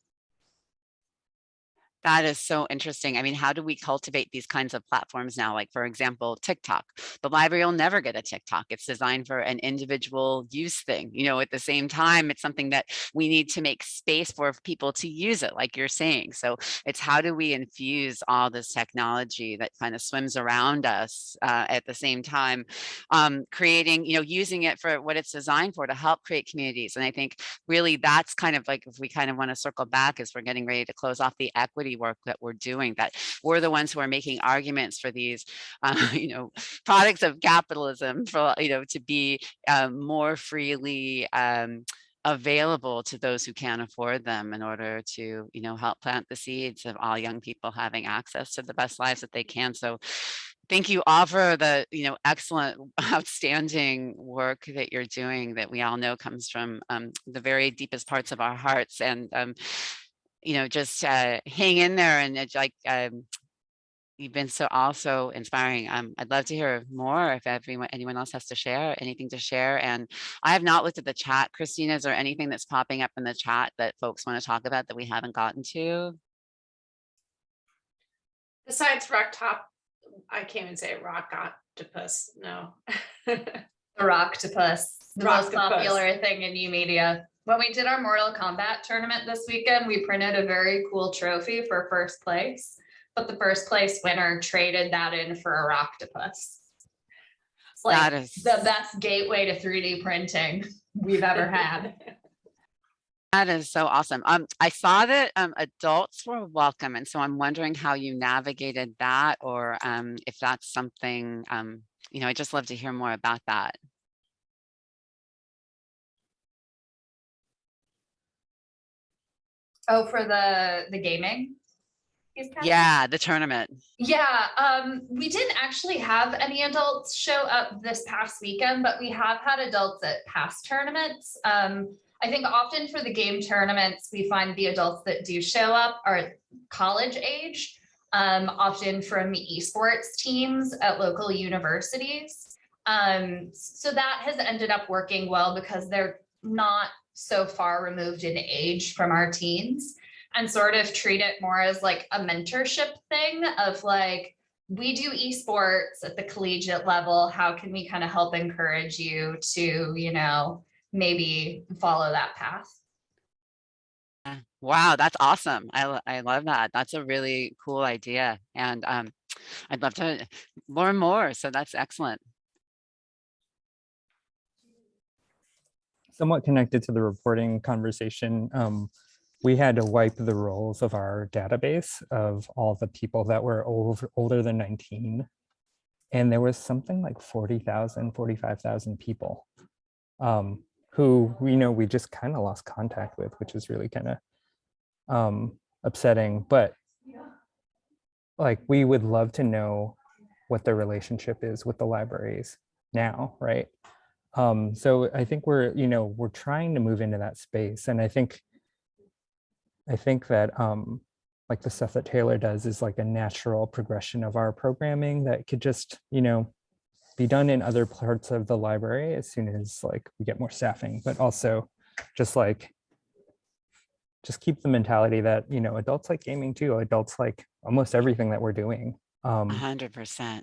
That is so interesting. I mean, how do we cultivate these kinds of platforms now? Like, for example, TikTok. The library will never get a TikTok. It's designed for an individual use thing. You know, at the same time, it's something that we need to make space for people to use it, like you're saying. So it's how do we infuse all this technology that kind of swims around us at the same time, creating, you know, using it for what it's designed for, to help create communities. And I think really that's kind of like, if we kind of want to circle back as we're getting ready to close off the equity work that we're doing, that we're the ones who are making arguments for these you know, products of capitalism, for, you know, to be more freely available to those who can't afford them, in order to, you know, help plant the seeds of all young people having access to the best lives that they can. So thank you all for the, you know, excellent, outstanding work that you're doing, that we all know comes from the very deepest parts of our hearts. And you know, just hang in there, and it's like you've been so also inspiring. I'd love to hear more if anyone else has to share anything to share. And I have not looked at the chat. Christina, is there anything that's popping up in the chat that folks want to talk about that we haven't gotten to? Besides rock top, I can't even say rock octopus. No. The Rocktopus, the most popular thing in YOUmedia. When we did our Mortal Kombat tournament this weekend, we printed a very cool trophy for first place, but the first place winner traded that in for a Rocktopus. It's like That is the best gateway to 3D printing we've ever had. That is so awesome. I saw that adults were welcome, and so I'm wondering how you navigated that, or if that's something, you know, I'd just love to hear more about that. Oh, for the gaming? Yeah, the tournament. Yeah, we didn't actually have any adults show up this past weekend, but we have had adults at past tournaments. I think often for the game tournaments, we find the adults that do show up are college age, often from esports teams at local universities. So that has ended up working well because they're not so far removed in age from our teens, and sort of treat it more as like a mentorship thing of like, we do esports at the collegiate level. How can we kind of help encourage you to, you know, maybe follow that path? Wow, that's awesome. I love that. That's a really cool idea. And I'd love to learn more. So that's excellent. Somewhat connected to the reporting conversation, we had to wipe the roles of our database of all the people that were older than 19. And there was something like 40,000, 45,000 people who, you know, we just kind of lost contact with, which is really kind of upsetting. But like, we would love to know what the relationship is with the libraries now, right? So I think we're trying to move into that space. And I think I think that like the stuff that Taylor does is like a natural progression of our programming that could just, you know, be done in other parts of the library as soon as like we get more staffing, but also just like, just keep the mentality that, you know, adults like gaming too. Adults like almost everything that we're doing. 100%.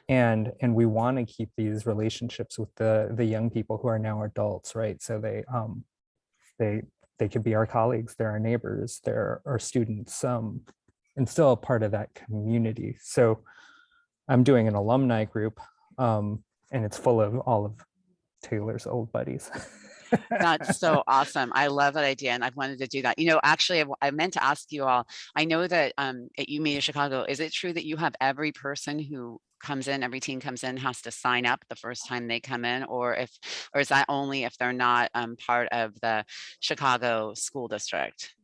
And we want to keep these relationships with the young people who are now adults, right? So they could be our colleagues, they're our neighbors, they're our students, and still a part of that community. So I'm doing an alumni group, and it's full of all of Taylor's old buddies. That's so awesome. I love that idea. And I've wanted to do that. You know, actually, I meant to ask you all, I know that at YOUmedia Chicago, is it true that you have every person who comes in, every teen comes in has to sign up the first time they come in, or is that only if they're not part of the Chicago school district?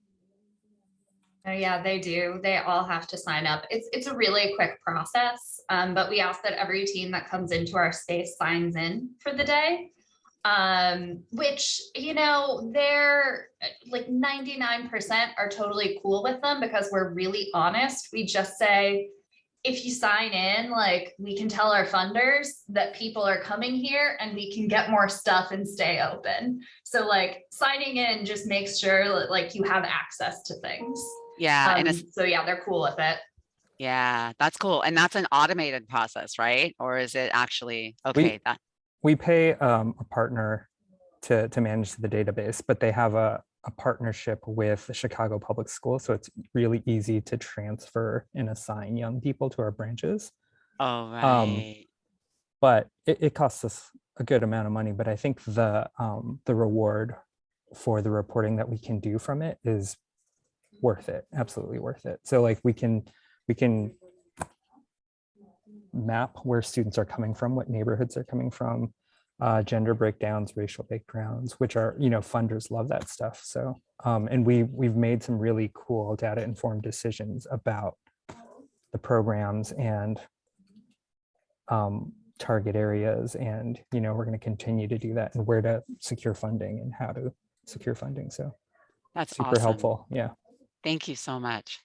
Oh, yeah, they do. They all have to sign up. It's a really quick process, but we ask that every team that comes into our space signs in for the day. Which, you know, they're like 99% are totally cool with them because we're really honest. We just say, if you sign in, like we can tell our funders that people are coming here and we can get more stuff and stay open. So like signing in just makes sure that like you have access to things. Yeah. And so yeah, they're cool with it. yeah, that's cool. And that's an automated process, right? Or is it actually, okay, We pay a partner to manage the database, but they have a partnership with the Chicago Public Schools. So it's really easy to transfer and assign young people to our branches. oh, right. But it costs us a good amount of money. But I think the reward for the reporting that we can do from it is worth it, absolutely worth it. So like we can map where students are coming from, what neighborhoods are coming from, gender breakdowns, racial backgrounds, which are, you know, funders love that stuff. So, and we've made some really cool data informed decisions about the programs and target areas. And, you know, we're going to continue to do that and where to secure funding and how to secure funding. So That's super awesome. helpful. Yeah. Thank you so much.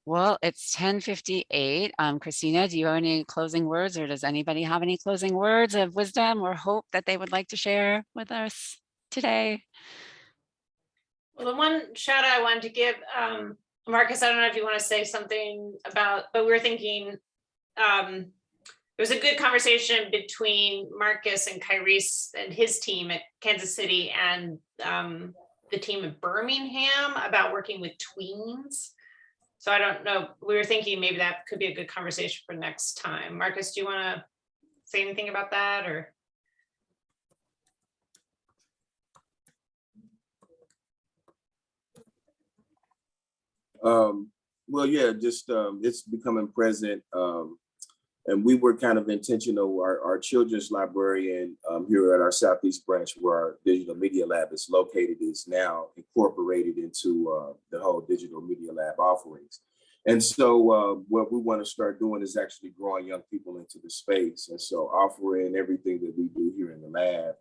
Well, it's 10:58. Christina, do you have any closing words, or does anybody have any closing words of wisdom or hope that they would like to share with us today? Well, the one shout out I wanted to give, Marcus, I don't know if you want to say something about, but we were thinking, it was a good conversation between Marcus and Kyrese and his team at Kansas City and the team in Birmingham about working with tweens. So I don't know, we were thinking maybe that could be a good conversation for next time. Marcus, do you want to say anything about that or? Well, yeah, just it's becoming present. And we were kind of intentional. Our children's librarian here at our Southeast branch, where our digital media lab is located, is now incorporated into the whole digital media lab offerings. And so what we want to start doing is actually growing young people into the space. And so offering everything that we do here in the lab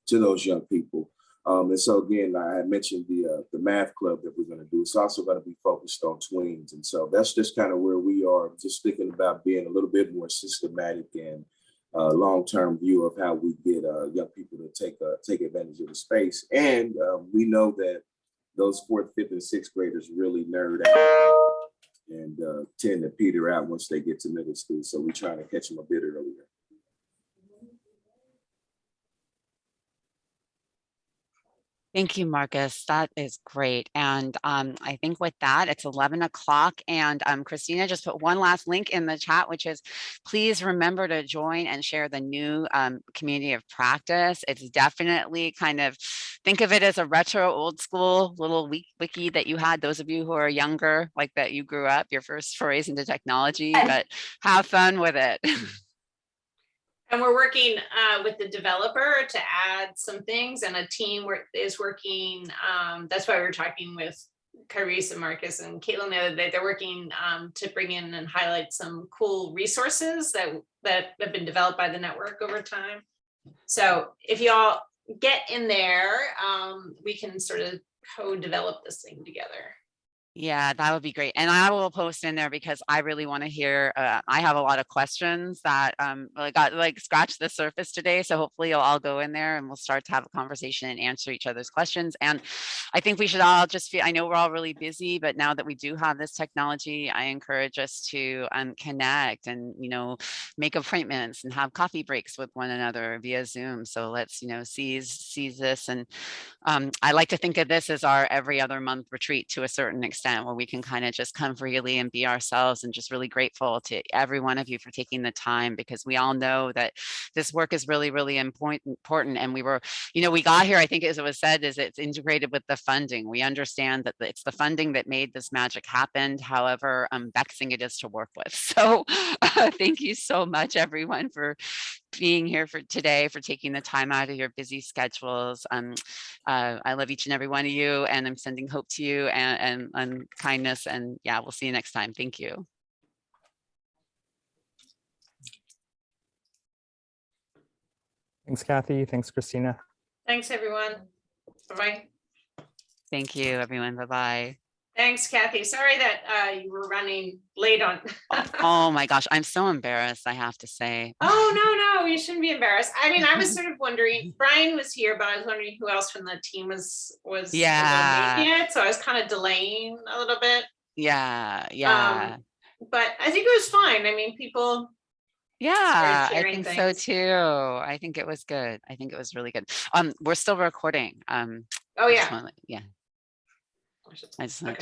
to those young people. And so again, I had mentioned the math club that we're going to do. It's also going to be focused on tweens. And so that's just kind of where we are, just thinking about being a little bit more systematic and long-term view of how we get young people to take advantage of the space. And we know that those 4th, 5th, and 6th graders really nerd out and tend to peter out once they get to middle school. So we're trying to catch them a bit earlier. Thank you, Marcus. That is great. And I think with that, it's 11 o'clock. And Christina just put one last link in the chat, which is please remember to join and share the new community of practice. It's definitely kind of, think of it as a retro old school little wiki that you had, those of you who are younger, like that you grew up, your first forays into technology, but have fun with it. And we're working with the developer to add some things, and a team is working. That's why we were talking with Kyrese and Marcus and Caitlin the other day. They're working to bring in and highlight some cool resources that have been developed by the network over time. So if y'all get in there, we can sort of co-develop this thing together. Yeah, that would be great. And I will post in there because I really want to hear, I have a lot of questions that got like scratched the surface today. So hopefully you'll all go in there and we'll start to have a conversation and answer each other's questions. And I think we should all just feel, I know we're all really busy, but now that we do have this technology, I encourage us to connect and, you know, make appointments and have coffee breaks with one another via Zoom. So let's, you know, seize this. And I like to think of this as our every other month retreat to a certain extent, where we can kind of just come freely and be ourselves, and just really grateful to every one of you for taking the time, because we all know that this work is really, really important. And we were, you know, we got here, I think as it was said, is it's integrated with the funding. We understand that it's the funding that made this magic happen, however vexing it is to work with. So thank you so much, everyone, for being here for today, for taking the time out of your busy schedules. I love each and every one of you, and I'm sending hope to you and kindness. And yeah, we'll see you next time. Thank you. Thanks, Kathy. Thanks, Christina. Thanks, everyone. Bye-bye. Thank you, everyone. Bye-bye. Thanks, Kathy. Sorry that you were running late on. Oh my gosh, I'm so embarrassed, I have to say. Oh, no, you shouldn't be embarrassed. I mean, I was sort of wondering, Brian was here, but I was wondering who else from the team was Yeah. making it. So I was kind of delaying a little bit. Yeah. But I think it was fine. I mean, people. Yeah, I sharing think so things. too. I think it was good. I think it was really good. We're still recording. Oh, I yeah. just wanna- yeah. I just want to